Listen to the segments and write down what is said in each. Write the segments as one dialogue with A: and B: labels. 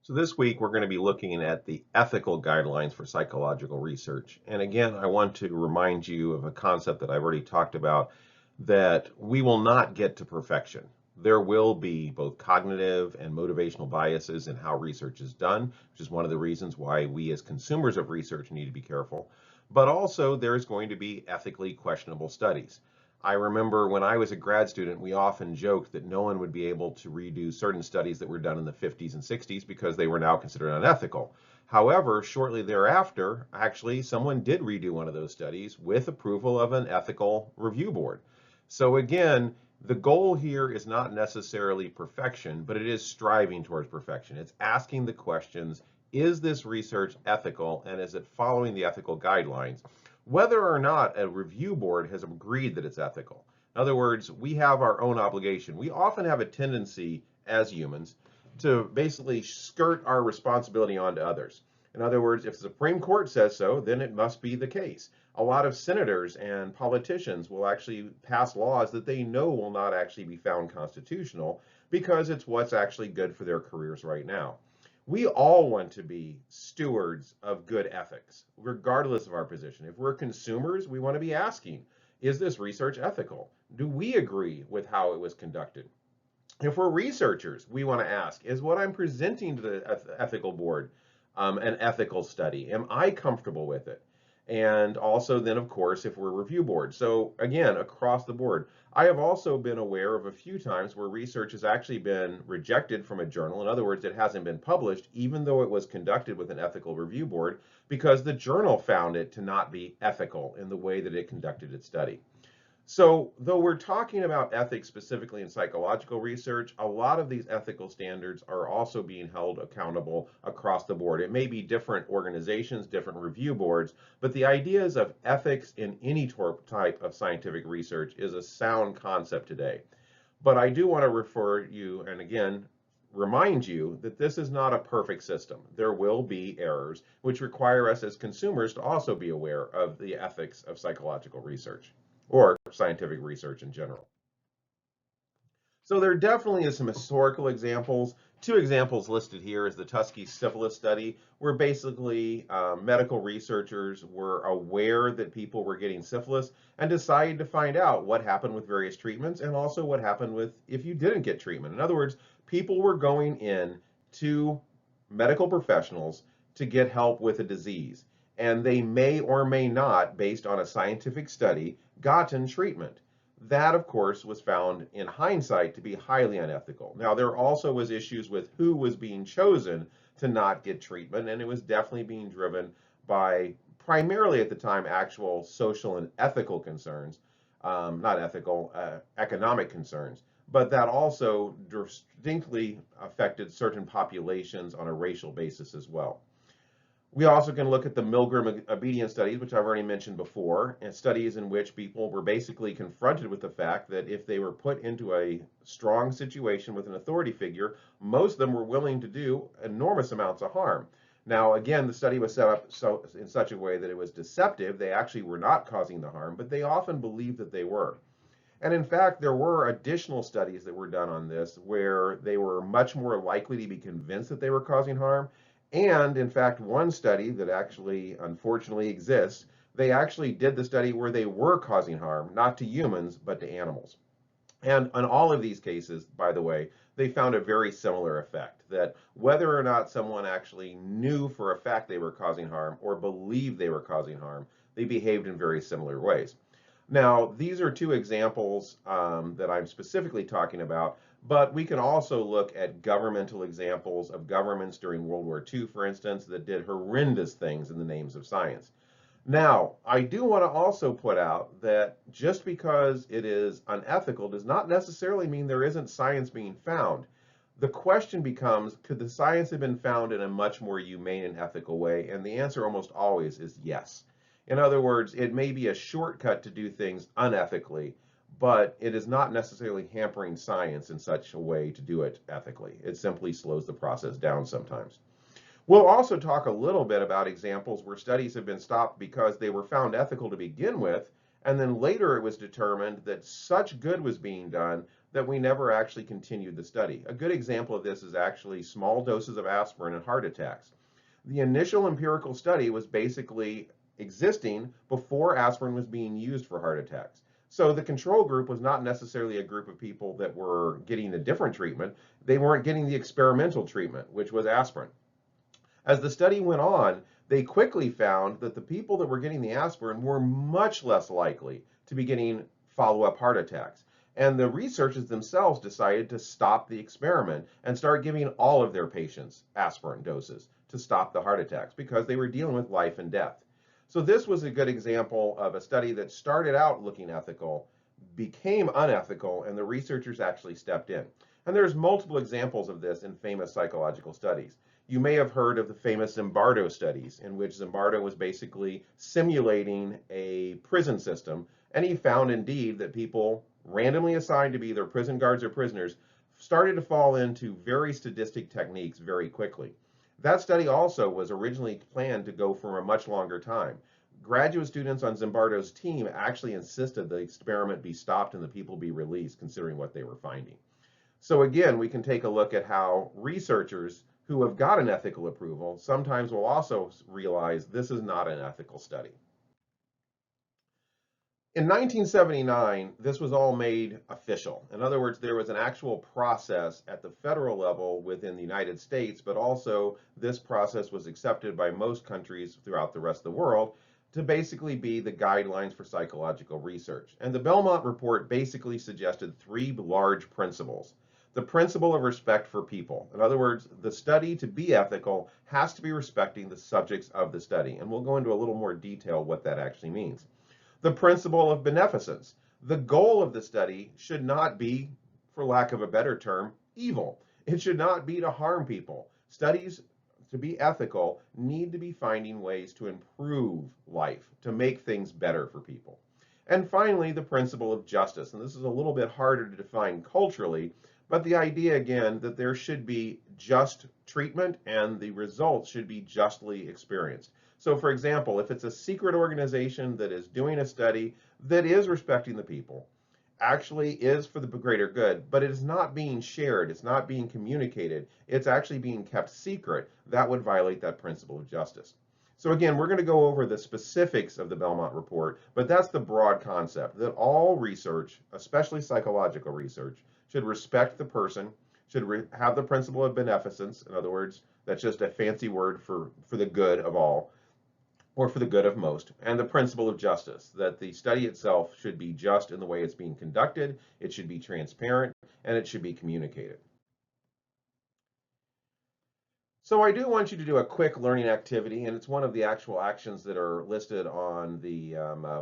A: So this week we're going to be looking at the ethical guidelines for psychological research. And again, I want to remind you of a concept that I've already talked about, that we will not get to perfection. There will be both cognitive and motivational biases in how research is done, which is one of the reasons why we as consumers of research need to be careful. But also there's going to be ethically questionable studies. I remember when I was a grad student, we often joked that no one would be able to redo certain studies that were done in the 50s and 60s because they were now considered unethical. However, shortly thereafter, actually, someone did redo one of those studies with approval of an ethical review board. So again, the goal here is not necessarily perfection, but it is striving towards perfection. It's asking the questions, is this research ethical and is it following the ethical guidelines? Whether or not a review board has agreed that it's ethical. In other words, we have our own obligation. We often have a tendency as humans to basically skirt our responsibility onto others. In other words, if the Supreme Court says so, then it must be the case. A lot of senators and politicians will actually pass laws that they know will not actually be found constitutional because it's what's actually good for their careers right now. We all want to be stewards of good ethics, regardless of our position. If we're consumers, we want to be asking, is this research ethical? Do we agree with how it was conducted? If we're researchers, we want to ask, is what I'm presenting to the ethical board an ethical study? Am I comfortable with it? And also then, of course, if we're review board. So again, across the board. I have also been aware of a few times where research has actually been rejected from a journal. In other words, it hasn't been published, even though it was conducted with an ethical review board, because the journal found it to not be ethical in the way that it conducted its study. So, though we're talking about ethics specifically in psychological research, a lot of these ethical standards are also being held accountable across the board. It may be different organizations, different review boards, but the ideas of ethics in any type of scientific research is a sound concept today. But I do want to refer you, and again, remind you that this is not a perfect system. There will be errors, which require us as consumers to also be aware of the ethics of psychological research or scientific research in general. So there definitely is some historical examples. Two examples listed here is the Tuskegee syphilis study, where basically medical researchers were aware that people were getting syphilis and decided to find out what happened with various treatments and also what happened with if you didn't get treatment. In other words, people were going in to medical professionals to get help with a disease, and they may or may not, based on a scientific study, gotten treatment. That, of course, was found in hindsight to be highly unethical. Now, there also was issues with who was being chosen to not get treatment, and it was definitely being driven by primarily at the time actual social and ethical concerns, not ethical, economic concerns. But that also distinctly affected certain populations on a racial basis as well. We also can look at the Milgram obedience studies, which I've already mentioned before, and studies in which people were basically confronted with the fact that if they were put into a strong situation with an authority figure, most of them were willing to do enormous amounts of harm. Now, again, the study was set up in such a way that it was deceptive. They actually were not causing the harm, but they often believed that they were. And in fact, there were additional studies that were done on this where they were much more likely to be convinced that they were causing harm. And in fact, one study that actually unfortunately exists, they actually did the study where they were causing harm, not to humans, but to animals. And in all of these cases, by the way, they found a very similar effect, that whether or not someone actually knew for a fact they were causing harm or believed they were causing harm, they behaved in very similar ways. Now, these are two examples that I'm specifically talking about, but we can also look at governmental examples of governments during World War II, for instance, that did horrendous things in the names of science. Now, I do want to also put out that just because it is unethical does not necessarily mean there isn't science being found. The question becomes, could the science have been found in a much more humane and ethical way? And the answer almost always is yes. In other words, it may be a shortcut to do things unethically, but it is not necessarily hampering science in such a way to do it ethically. It simply slows the process down sometimes. We'll also talk a little bit about examples where studies have been stopped because they were found ethical to begin with, And then later it was determined that such good was being done that we never actually continued the study. A good example of this is actually small doses of aspirin in heart attacks. The initial empirical study was basically existing before aspirin was being used for heart attacks. So the control group was not necessarily a group of people that were getting a different treatment. They weren't getting the experimental treatment, which was aspirin. As the study went on, they quickly found that the people that were getting the aspirin were much less likely to be getting follow-up heart attacks. And the researchers themselves decided to stop the experiment and start giving all of their patients aspirin doses to stop the heart attacks because they were dealing with life and death. So this was a good example of a study that started out looking ethical, became unethical, and the researchers actually stepped in. And there's multiple examples of this in famous psychological studies. You may have heard of the famous Zimbardo studies, in which Zimbardo was basically simulating a prison system, and he found indeed that people randomly assigned to be either prison guards or prisoners started to fall into very sadistic techniques very quickly. That study also was originally planned to go for a much longer time. Graduate students on Zimbardo's team actually insisted the experiment be stopped and the people be released, considering what they were finding. So again, we can take a look at how researchers who have got an ethical approval sometimes will also realize this is not an ethical study. In 1979, this was all made official. In other words, there was an actual process at the federal level within the United States, but also this process was accepted by most countries throughout the rest of the world to basically be the guidelines for psychological research. And the Belmont Report basically suggested three large principles. The principle of respect for people. In other words, the study to be ethical has to be respecting the subjects of the study. And we'll go into a little more detail what that actually means. The principle of beneficence. The goal of the study should not be, for lack of a better term, evil. It should not be to harm people. Studies to be ethical need to be finding ways to improve life, to make things better for people. And finally, the principle of justice. And this is a little bit harder to define culturally, but the idea again that there should be just treatment and the results should be justly experienced. So for example, if it's a secret organization that is doing a study that is respecting the people, actually is for the greater good, but it is not being shared, it's not being communicated, it's actually being kept secret, that would violate that principle of justice. So again, we're going to go over the specifics of the Belmont Report, but that's the broad concept that all research, especially psychological research, should respect the person, should have the principle of beneficence. In other words, that's just a fancy word for the good of all, or for the good of most, and the principle of justice, that the study itself should be just in the way it's being conducted, it should be transparent, and it should be communicated. So I do want you to do a quick learning activity, and it's one of the actual actions that are listed on the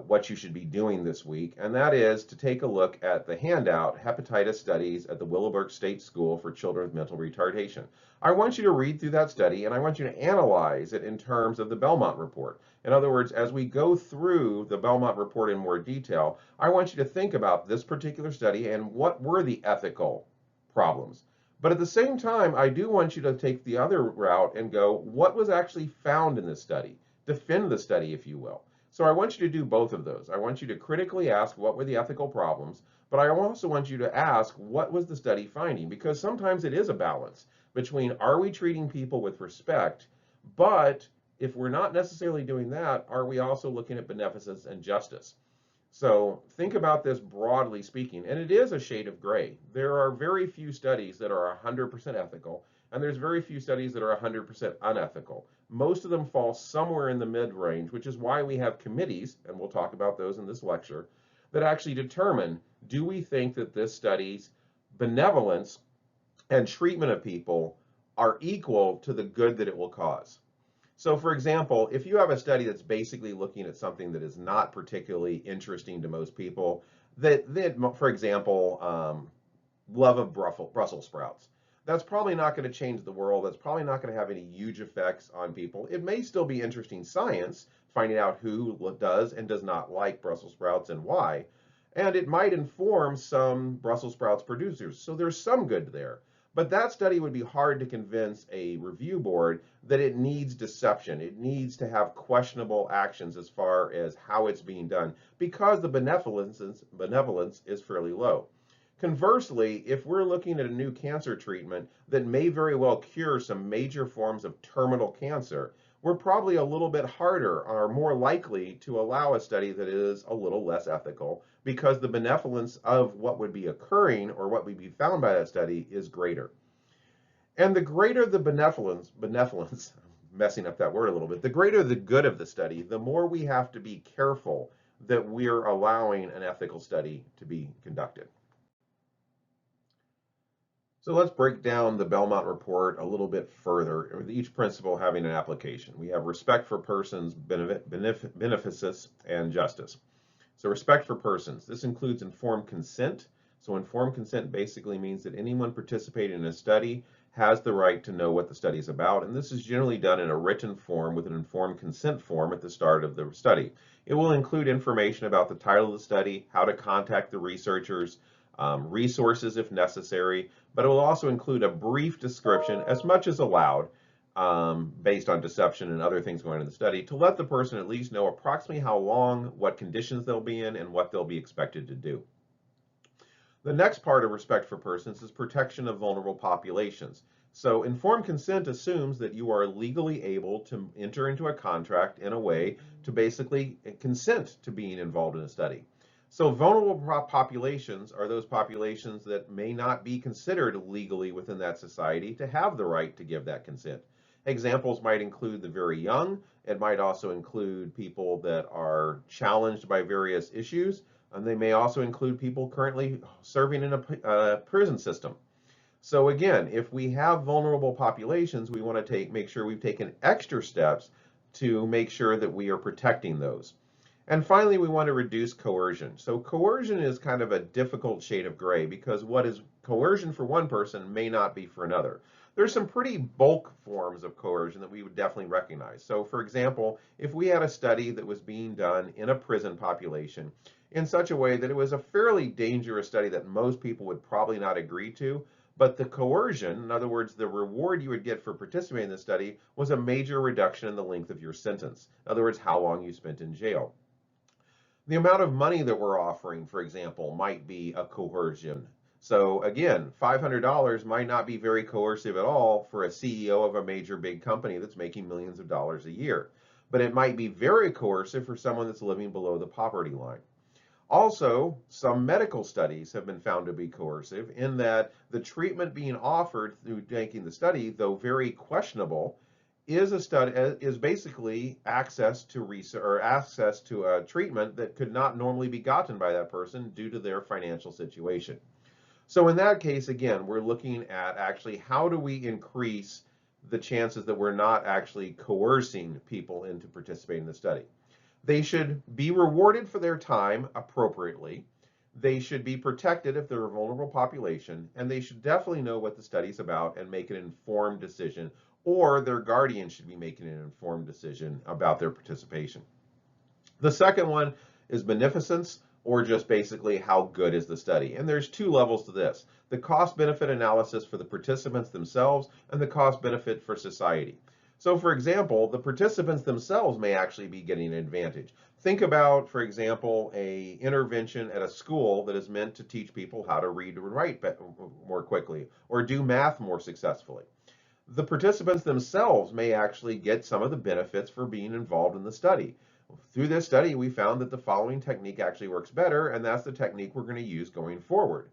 A: what you should be doing this week, and that is to take a look at the handout, Hepatitis Studies at the Willowbrook State School for Children with Mental Retardation. I want you to read through that study, and I want you to analyze it in terms of the Belmont Report. In other words, as we go through the Belmont Report in more detail, I want you to think about this particular study and what were the ethical problems. But at the same time, I do want you to take the other route and go, what was actually found in this study? Defend the study, if you will. So I want you to do both of those. I want you to critically ask what were the ethical problems, but I also want you to ask what was the study finding? Because sometimes it is a balance between are we treating people with respect, but if we're not necessarily doing that, are we also looking at beneficence and justice? So think about this broadly speaking, and it is a shade of gray. There are very few studies that are 100% ethical, and there's very few studies that are 100% unethical. Most of them fall somewhere in the mid-range, which is why we have committees, and we'll talk about those in this lecture, that actually determine, do we think that this study's benevolence and treatment of people are equal to the good that it will cause? So for example, if you have a study that's basically looking at something that is not particularly interesting to most people, that for example, love of Brussels sprouts, that's probably not going to change the world. That's probably not going to have any huge effects on people. It may still be interesting science, finding out who does and does not like Brussels sprouts and why. And it might inform some Brussels sprouts producers. So there's some good there. But that study would be hard to convince a review board that it needs deception. It needs to have questionable actions as far as how it's being done because the benevolence is fairly low. Conversely, if we're looking at a new cancer treatment that may very well cure some major forms of terminal cancer, we're probably a little bit harder or more likely to allow a study that is a little less ethical because the benevolence of what would be occurring or what would be found by that study is greater. And the greater the benevolence, messing up that word a little bit, the greater the good of the study, the more we have to be careful that we're allowing an ethical study to be conducted. So let's break down the Belmont Report a little bit further, with each principle having an application. We have respect for persons, beneficence, and justice. So respect for persons. This includes informed consent. So informed consent basically means that anyone participating in a study has the right to know what the study is about, and this is generally done in a written form with an informed consent form at the start of the study. It will include information about the title of the study, how to contact the researchers, resources if necessary, but it will also include a brief description, as much as allowed, based on deception and other things going on in the study, to let the person at least know approximately how long, what conditions they'll be in, and what they'll be expected to do. The next part of respect for persons is protection of vulnerable populations. So informed consent assumes that you are legally able to enter into a contract in a way to basically consent to being involved in a study. So vulnerable populations are those populations that may not be considered legally within that society to have the right to give that consent. Examples might include the very young. It might also include people that are challenged by various issues. And they may also include people currently serving in a prison system. So again, if we have vulnerable populations, we want to make sure we've taken extra steps to make sure that we are protecting those. And finally, we want to reduce coercion. So coercion is kind of a difficult shade of gray because what is coercion for one person may not be for another. There's some pretty bulk forms of coercion that we would definitely recognize. So for example, if we had a study that was being done in a prison population in such a way that it was a fairly dangerous study that most people would probably not agree to, but the coercion, in other words, the reward you would get for participating in the study, was a major reduction in the length of your sentence. In other words, how long you spent in jail. The amount of money that we're offering, for example, might be a coercion. So again, $500 might not be very coercive at all for a CEO of a major big company that's making millions of dollars a year. But it might be very coercive for someone that's living below the poverty line. Also, some medical studies have been found to be coercive in that the treatment being offered through making the study, though very questionable, is basically access to research or access to a treatment that could not normally be gotten by that person due to their financial situation. So in that case, again, we're looking at actually how do we increase the chances that we're not actually coercing people into participating in the study. They should be rewarded for their time appropriately. They should be protected if they're a vulnerable population, and they should definitely know what the study's about and make an informed decision, or their guardian should be making an informed decision about their participation. The second one is beneficence, or just basically how good is the study. And there's two levels to this: the cost-benefit analysis for the participants themselves and the cost-benefit for society. So for example, the participants themselves may actually be getting an advantage. Think about, for example, a intervention at a school that is meant to teach people how to read and write more quickly or do math more successfully. The participants themselves may actually get some of the benefits for being involved in the study. Through this study, we found that the following technique actually works better, and that's the technique we're going to use going forward.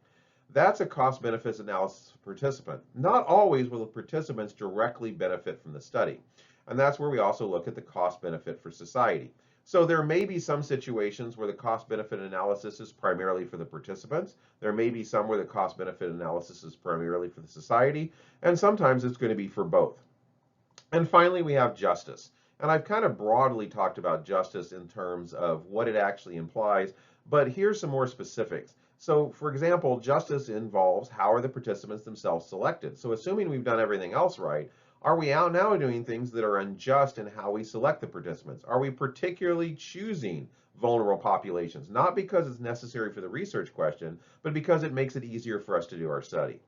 A: That's a cost-benefits analysis participant. Not always will the participants directly benefit from the study, and that's where we also look at the cost-benefit for society. So there may be some situations where the cost-benefit analysis is primarily for the participants. There may be some where the cost-benefit analysis is primarily for the society, and sometimes it's going to be for both. And finally, we have justice. And I've kind of broadly talked about justice in terms of what it actually implies, but here's some more specifics. So for example, justice involves how are the participants themselves selected. So assuming we've done everything else right, are we out now doing things that are unjust in how we select the participants? Are we particularly choosing vulnerable populations? Not because it's necessary for the research question, but because it makes it easier for us to do our study.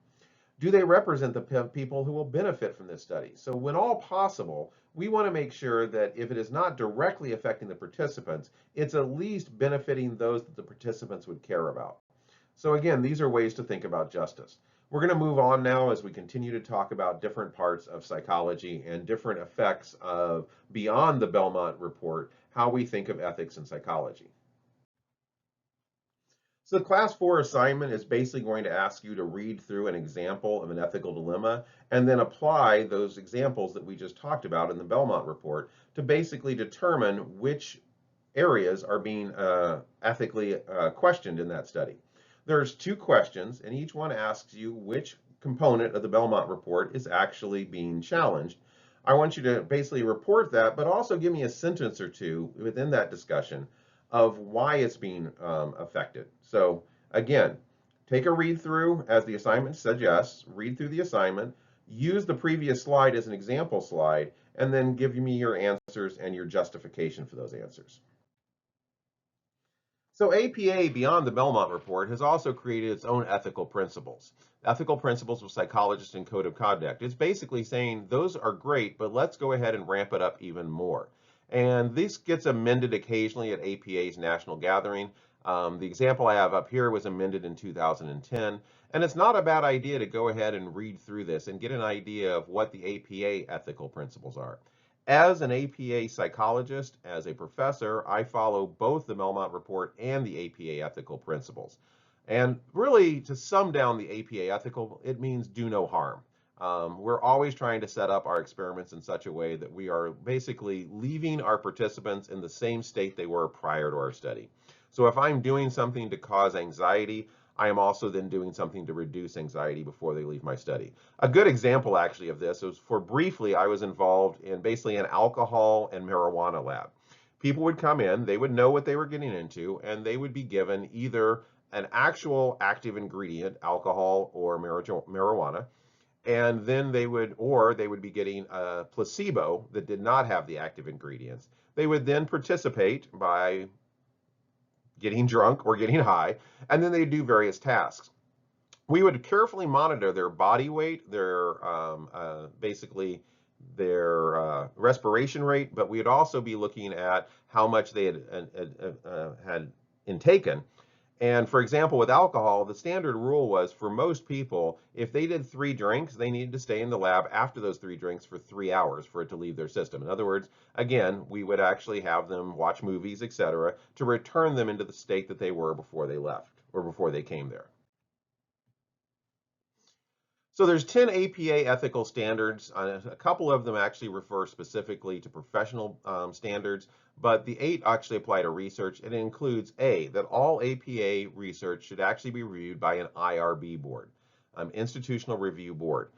A: Do they represent the people who will benefit from this study? So when all possible, we want to make sure that if it is not directly affecting the participants, it's at least benefiting those that the participants would care about. So again, these are ways to think about justice. We're going to move on now as we continue to talk about different parts of psychology and different effects of beyond the Belmont report, how we think of ethics in psychology. So the class 4 assignment is basically going to ask you to read through an example of an ethical dilemma and then apply those examples that we just talked about in the Belmont report to basically determine which areas are being ethically questioned in that study. There's two questions, and each one asks you which component of the Belmont report is actually being challenged. I want you to basically report that, but also give me a sentence or two within that discussion of why it's being affected. So again, take a read through as the assignment suggests, read through the assignment, use the previous slide as an example slide, and then give me your answers and your justification for those answers. So APA, beyond the Belmont report, has also created its own ethical principles. Ethical principles of psychologists and code of conduct. It's basically saying those are great, but let's go ahead and ramp it up even more. And this gets amended occasionally at APA's national gathering. The example I have up here was amended in 2010. And it's not a bad idea to go ahead and read through this and get an idea of what the APA ethical principles are. As an APA psychologist, as a professor, I follow both the Belmont report and the APA ethical principles. And really, to sum down the APA ethical, it means do no harm. We're always trying to set up our experiments in such a way that we are basically leaving our participants in the same state they were prior to our study. So if I'm doing something to cause anxiety, I am also then doing something to reduce anxiety before they leave my study. A good example actually of this was briefly, I was involved in basically an alcohol and marijuana lab. People would come in, they would know what they were getting into, and they would be given either an actual active ingredient, alcohol or marijuana, and then they would be getting a placebo that did not have the active ingredients. They would then participate by getting drunk or getting high, and then they do various tasks. We would carefully monitor their body weight, their basically their respiration rate, but we would also be looking at how much they had intaken. And for example, with alcohol, the standard rule was for most people, if they did 3 drinks, they needed to stay in the lab after those 3 drinks for 3 hours for it to leave their system. In other words, again, we would actually have them watch movies, etc., to return them into the state that they were before they left or before they came there. So there's 10 APA ethical standards. A couple of them actually refer specifically to professional standards, but the 8 actually apply to research. It includes A, that all APA research should actually be reviewed by an IRB board, institutional review board.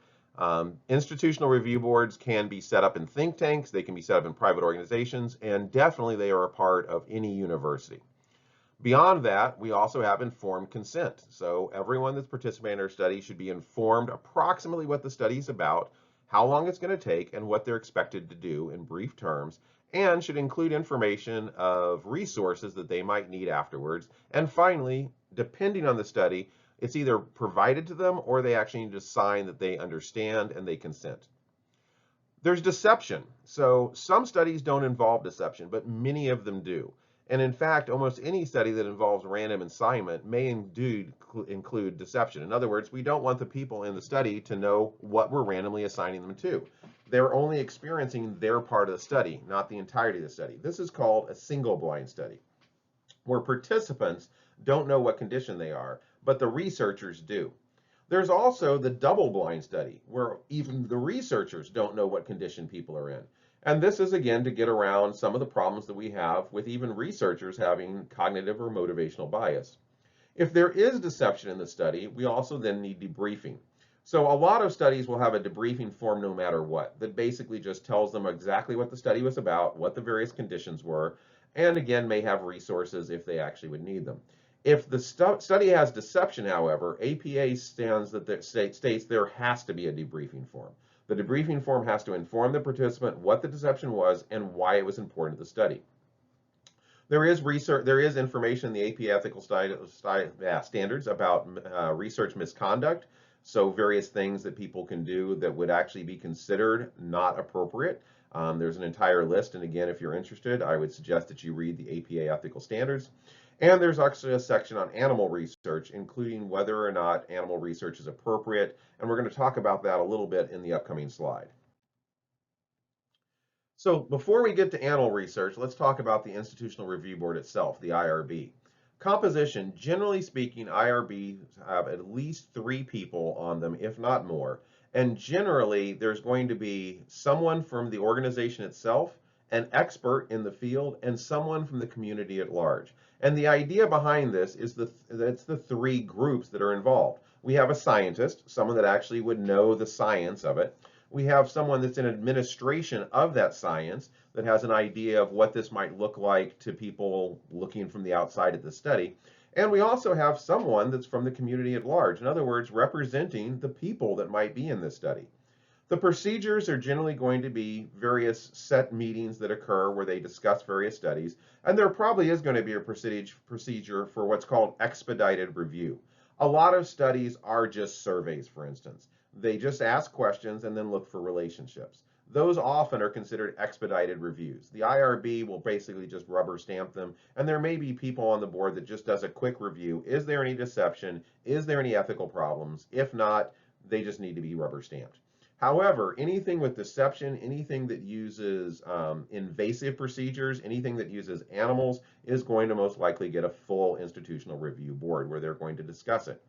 A: Institutional review boards can be set up in think tanks, they can be set up in private organizations, and definitely they are a part of any university. Beyond that, we also have informed consent. So everyone that's participating in our study should be informed approximately what the study is about, how long it's going to take, and what they're expected to do in brief terms, and should include information of resources that they might need afterwards. And finally, depending on the study, it's either provided to them or they actually need to sign that they understand and they consent. There's deception. So some studies don't involve deception, but many of them do. And in fact, almost any study that involves random assignment may indeed include deception. In other words, we don't want the people in the study to know what we're randomly assigning them to. They're only experiencing their part of the study, not the entirety of the study. This is called a single blind study, where participants don't know what condition they are, but the researchers do. There's also the double-blind study, where even the researchers don't know what condition people are in. And this is, again, to get around some of the problems that we have with even researchers having cognitive or motivational bias. If there is deception in the study, we also then need debriefing. So a lot of studies will have a debriefing form no matter what, that basically just tells them exactly what the study was about, what the various conditions were, and again, may have resources if they actually would need them. If the study has deception, however, APA states there has to be a debriefing form. The debriefing form has to inform the participant what the deception was and why it was important to the study. There is information in the APA ethical standards about research misconduct. So various things that people can do that would actually be considered not appropriate. There's an entire list, and again, if you're interested, I would suggest that you read the APA ethical standards. And there's actually a section on animal research, including whether or not animal research is appropriate, and we're going to talk about that a little bit in the upcoming slide. So before we get to animal research, let's talk about the Institutional Review Board itself, the IRB. Composition, generally speaking, IRBs have at least 3 people on them, if not more. And generally, there's going to be someone from the organization itself, an expert in the field, and someone from the community at large. And the idea behind this is that's the 3 groups that are involved. We have a scientist, someone that actually would know the science of it. We have someone that's in administration of that science that has an idea of what this might look like to people looking from the outside at the study. And we also have someone that's from the community at large. In other words, representing the people that might be in this study. The procedures are generally going to be various set meetings that occur where they discuss various studies. And there probably is going to be a procedure for what's called expedited review. A lot of studies are just surveys, for instance. They just ask questions and then look for relationships. Those often are considered expedited reviews. The IRB will basically just rubber stamp them, and there may be people on the board that just does a quick review. Is there any deception? Is there any ethical problems? If not, they just need to be rubber stamped. However, anything with deception, anything that uses invasive procedures, anything that uses animals is going to most likely get a full institutional review board where they're going to discuss it.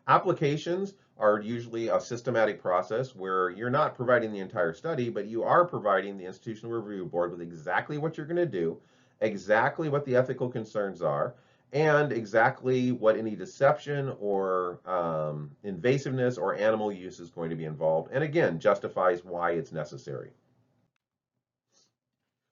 A: Applications are usually a systematic process where you're not providing the entire study, but you are providing the Institutional Review Board with exactly what you're going to do, exactly what the ethical concerns are, and exactly what any deception or invasiveness or animal use is going to be involved, and again, justifies why it's necessary.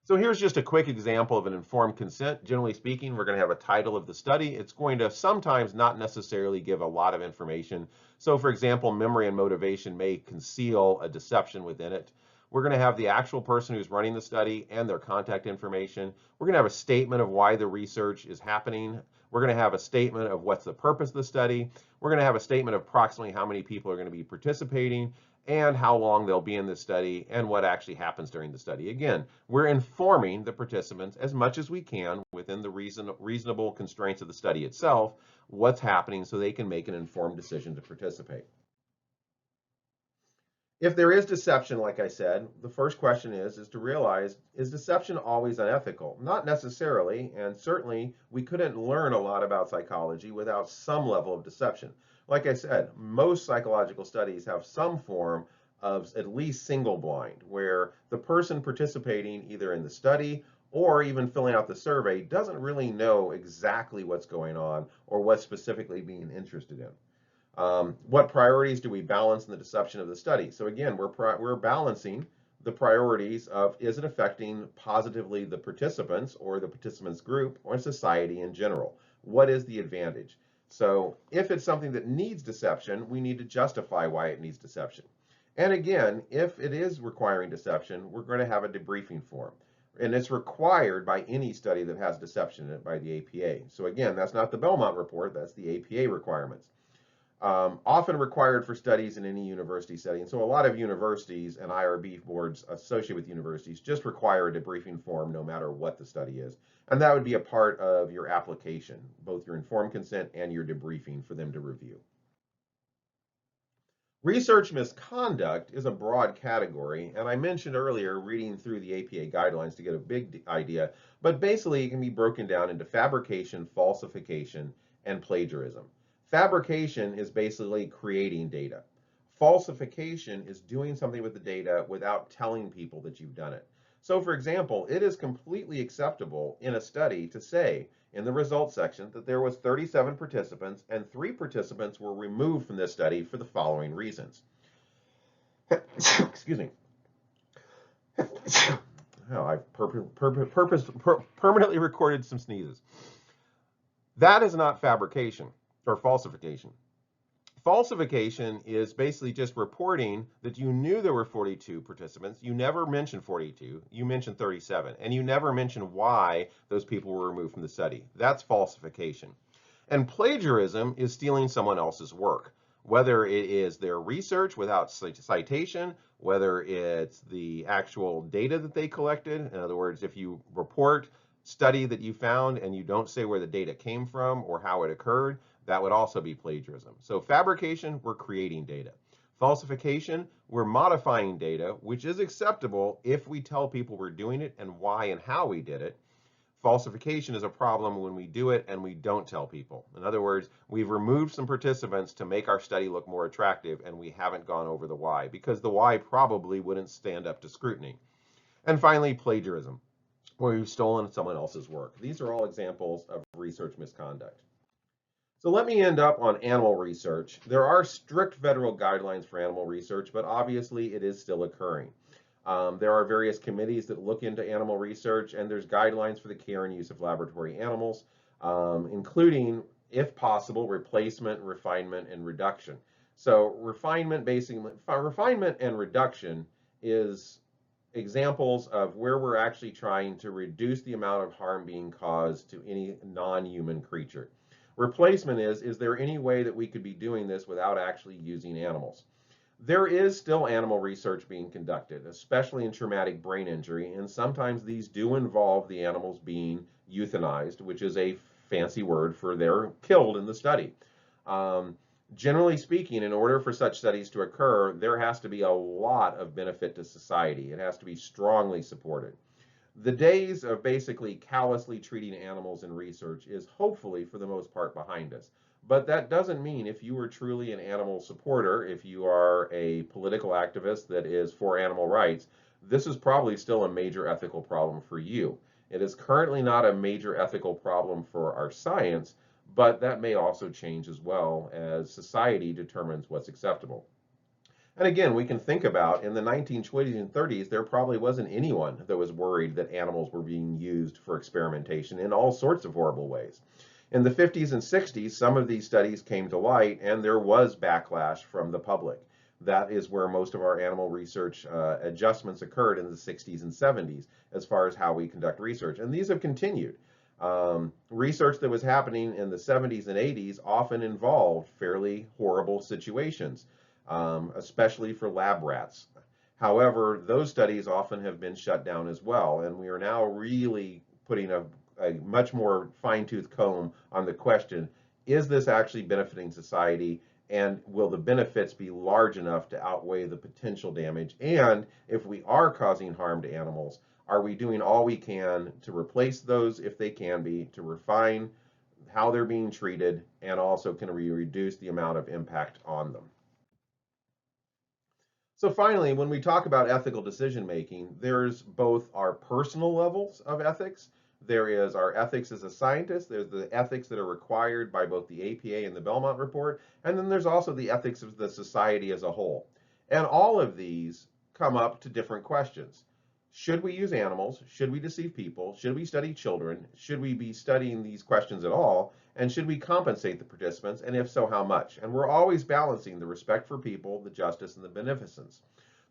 A: So here's just a quick example of an informed consent. Generally speaking, we're going to have a title of the study. It's going to sometimes not necessarily give a lot of information. So for example, memory and motivation may conceal a deception within it. We're going to have the actual person who's running the study and their contact information. We're going to have a statement of why the research is happening. We're going to have a statement of what's the purpose of the study. We're going to have a statement of approximately how many people are going to be participating and how long they'll be in the study and what actually happens during the study. Again, we're informing the participants as much as we can within the reasonable constraints of the study itself, what's happening so they can make an informed decision to participate. If there is deception, like I said, the first question is to realize, is deception always unethical? Not necessarily, and certainly we couldn't learn a lot about psychology without some level of deception. Like I said, most psychological studies have some form of at least single blind, where the person participating either in the study or even filling out the survey doesn't really know exactly what's going on or what's specifically being interested in. What priorities do we balance in the deception of the study? So again, we're balancing the priorities of, is it affecting positively the participants or the participants group or society in general? What is the advantage? So if it's something that needs deception, we need to justify why it needs deception. And again, if it is requiring deception, we're going to have a debriefing form. And it's required by any study that has deception in it by the APA. So again, that's not the Belmont report, that's the APA requirements. Often required for studies in any university setting. So a lot of universities and IRB boards associated with universities just require a debriefing form no matter what the study is. And that would be a part of your application, both your informed consent and your debriefing for them to review. Research misconduct is a broad category, and I mentioned earlier reading through the APA guidelines to get a big idea, but basically it can be broken down into fabrication, falsification, and plagiarism. Fabrication is basically creating data. Falsification is doing something with the data without telling people that you've done it. So for example, it is completely acceptable in a study to say in the results section that there was 37 participants and 3 participants were removed from this study for the following reasons. Excuse me. Oh, I've permanently recorded some sneezes. That is not fabrication or falsification. Falsification is basically just reporting that you knew there were 42 participants. You never mentioned 42. You mentioned 37. And you never mentioned why those people were removed from the study. That's falsification. And plagiarism is stealing someone else's work. whether it is their research without citation, whether it's the actual data that they collected. In other words, if you report study that you found and you don't say where the data came from or how it occurred, that would also be plagiarism. So fabrication, we're creating data. Falsification, we're modifying data, which is acceptable if we tell people we're doing it and why and how we did it. Falsification is a problem when we do it and we don't tell people. In other words, we've removed some participants to make our study look more attractive, and we haven't gone over the why, because the why probably wouldn't stand up to scrutiny. And finally, plagiarism, where you've stolen someone else's work. These are all examples of research misconduct. So let me end up on animal research. There are strict federal guidelines for animal research, but obviously it is still occurring. There are various committees that look into animal research, and there's guidelines for the care and use of laboratory animals, including, if possible, replacement, refinement, and reduction. So refinement and reduction is examples of where we're actually trying to reduce the amount of harm being caused to any non-human creature. Replacement is there any way that we could be doing this without actually using animals? There is still animal research being conducted, especially in traumatic brain injury, and sometimes these do involve the animals being euthanized, which is a fancy word for they're killed in the study. Generally speaking, in order for such studies to occur, there has to be a lot of benefit to society. It has to be strongly supported. The days of basically callously treating animals in research is hopefully, for the most part, behind us. But that doesn't mean if you are truly an animal supporter, if you are a political activist that is for animal rights, this is probably still a major ethical problem for you. It is currently not a major ethical problem for our science, but that may also change as well as society determines what's acceptable. And again, we can think about in the 1920s and 30s, there probably wasn't anyone that was worried that animals were being used for experimentation in all sorts of horrible ways. In the 50s and 60s, some of these studies came to light, and there was backlash from the public. That is where most of our animal research adjustments occurred in the 60s and 70s as far as how we conduct research. And these have continued. Research that was happening in the 70s and 80s often involved fairly horrible situations, especially for lab rats. However, those studies often have been shut down as well, and we are now really putting a much more fine-tooth comb on the question, is this actually benefiting society, and will the benefits be large enough to outweigh the potential damage? And if we are causing harm to animals, are we doing all we can to replace those if they can be, to refine how they're being treated, and also can we reduce the amount of impact on them? So finally, when we talk about ethical decision making, there's both our personal levels of ethics. There is our ethics as a scientist. There's the ethics that are required by both the APA and the Belmont Report. And then there's also the ethics of the society as a whole. And all of these come up to different questions. Should we use animals? Should we deceive people? Should we study children? Should we be studying these questions at all? And should we compensate the participants? And if so, how much? And we're always balancing the respect for people, the justice, and the beneficence.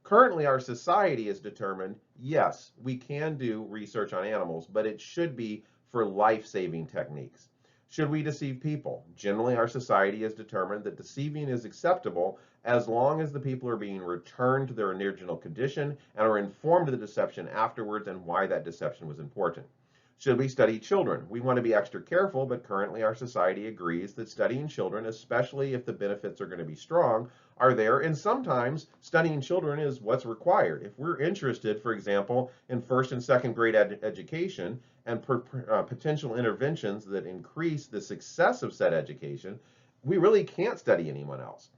A: Currently, our society has determined, yes, we can do research on animals, but it should be for life-saving techniques. Should we deceive people? Generally, our society has determined that deceiving is acceptable as long as the people are being returned to their original condition and are informed of the deception afterwards and why that deception was important. Should we study children? We want to be extra careful, but currently our society agrees that studying children, especially if the benefits are going to be strong, are there, and sometimes studying children is what's required. If we're interested, for example, in first and second grade education and potential interventions that increase the success of said education, we really can't study anyone else.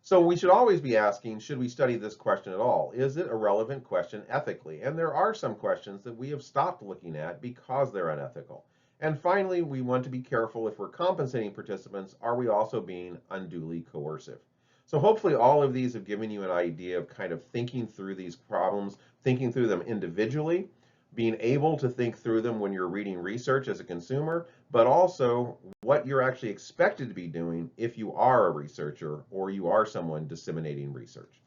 A: So we should always be asking, should we study this question at all? Is it a relevant question ethically? And there are some questions that we have stopped looking at because they're unethical. And finally, we want to be careful if we're compensating participants, are we also being unduly coercive? So hopefully all of these have given you an idea of kind of thinking through these problems, thinking through them individually, being able to think through them when you're reading research as a consumer, but also what you're actually expected to be doing if you are a researcher or you are someone disseminating research.